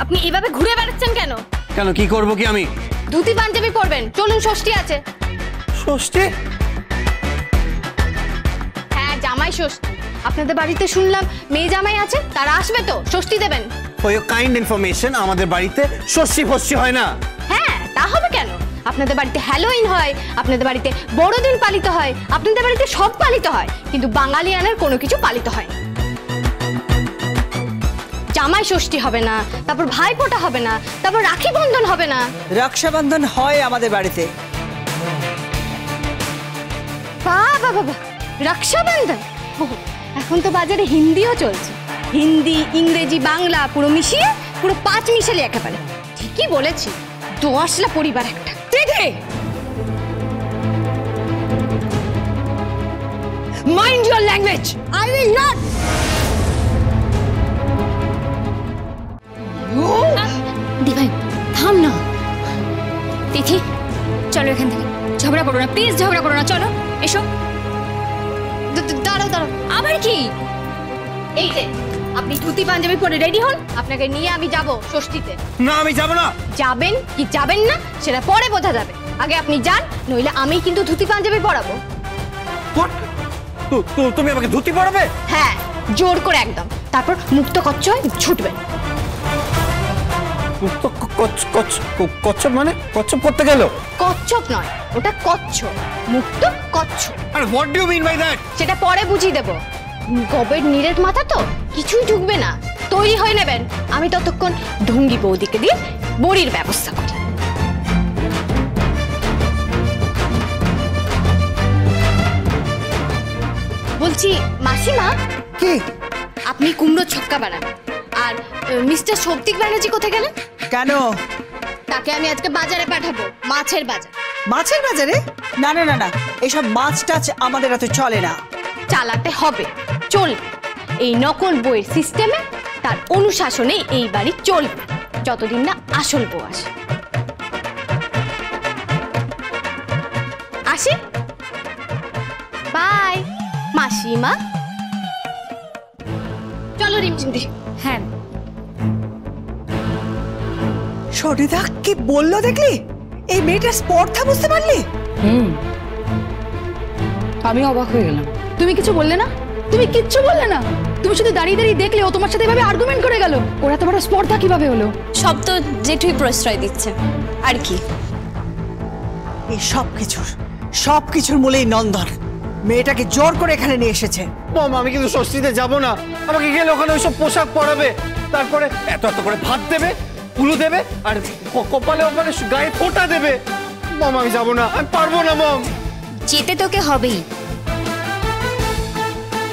আপনি এভাবে ঘুরে বেড়াচ্ছেন কেন? কেন, কি করব কি আমি? ধুতি পাঞ্জাবি পরবেন, চলুন ষষ্ঠী আছে। ষষ্ঠী? হ্যাঁ, জামাই ষষ্ঠী। আপনাদের বাড়িতে শুনলাম মেয়ে জামাই আছে, তারা আসবে তো, ষষ্ঠী দেবেন। ফর ইওর কাইন্ড ইনফরমেশন, আমাদের বাড়িতে ষষ্ঠী ফষ্ঠী হয় না। হ্যাঁ, তা হবে কেন? আপনাদের বাড়িতে হ্যালোইন হয়, আপনাদের বাড়িতে বড়দিন পালিত হয়, আপনাদের বাড়িতে সব পালিত হয়, কিন্তু বাঙালিয়ানের কোনো কিছু পালিত হয় না। জামাই ষষ্ঠী হবে না, তারপর ভাইফোঁটা হবে না, তারপর রাখি বন্ধন হবে না। রক্ষাবন্ধন হয় আমাদের বাড়িতে। বাবা বাবা, রক্ষাবন্ধন! এখন তো বাজারে হিন্দিও চলছে, হিন্দি, ইংরেজি, বাংলা পুরো মিশিয়ে, পুরো পাঁচ মিশালি একেবারে। ঠিকই বলেছি, দোআঁশলা পরিবার একটা। Mind your language. I will not. দিভাই থাম না। তিথি চলো এখান থেকে, ঝগড়া করো না প্লিজ, ঝগড়া করো না, চলো এসো। দাঁড়াও দাঁড়াও, আবার কি? এই যে আপনি ধুতি পাঞ্জাবি পরে রেডি হন, আপনাকে নিয়ে আমি যাব ষষ্ঠীতে। না, আমি যাব না। যাবেন কি যাবেন না সেটা পরে বোঝা যাবে, আগে আপনি যান, নইলে আমি কিন্তু ধুতি পাঞ্জাবি পরাবো। তুমি আমাকে ধুতি পরাবে? হ্যাঁ, জোর করে একদম, তারপর মুক্ত কচ্ছপ ছুটবেন। কচ্ছপ মানে? কচ্ছপ করতে গেল? কচ্ছপ নয়, ওটা কচ্ছপ, মুক্ত কচ্ছপ। আর what do you mean by that? সেটা পরে বুঝিয়ে দেবো। গবের নীরের মাথা তো কিছুই ঢুকবে না, তৈরি হয়ে নেবেন। আমি ততক্ষণ ঢুঙ্গি বৌদিকে দিয়ে বড়ির ব্যবস্থা করি। বলছি মাসিমা, কি? আপনি কুমড়ো ছক্কা বানাবেন, আর মিস্টার সৌপ্তিক ব্যানার্জি কোথায় গেলেন? কেন? তাকে আমি আজকে বাজারে পাঠাবো, মাছের বাজার। মাছের বাজারে? না না না না, এসব মাছ টাছ আমাদের হাতে চলে না। চালাতে হবে, চলবে। এই নকল বইয়ের সিস্টেমে, তার অনুশাসনে এই বাড়ি চলবে যতদিন না আসল বউ আসে। আসি, বাই মাসিমা। চলো রিমচিন্দি। হ্যাঁ সরিদা কি বললো দেখলি? এই মেয়েটার স্পর্ধা বুঝতে পারলি? আমি অবাক হয়ে গেলাম। তুমি কিছু বললে না? তুমি কিচ্ছু বললে না? তুমি শুধু দাঁড়িয়ে দাঁড়িয়ে দেখলে ও তোমার সাথে এভাবে আর্গুমেন্ট করে গেল। ওরা তোমার স্পর্ধা কিভাবে হলো? সব তো জেঠুই প্রশ্রয় দিচ্ছে আর কি। এই সব কিছুর মূলেই নন্দন মেয়েটাকে জোর করে এখানে নিয়ে এসেছে। মম, আমি কিন্তু ষষ্ঠীতে যাব না। আমাকে গেলে ওখানে ওইসব পোশাক পরাবে, তারপরে এত এত করে ভাত দেবে, উলু দেবে, আর কপালে ওপালে গায়ে ফোঁটা দেবে। মম, আমি যাব না, আমি পারবো না মম। যেতে তোকে হবেই।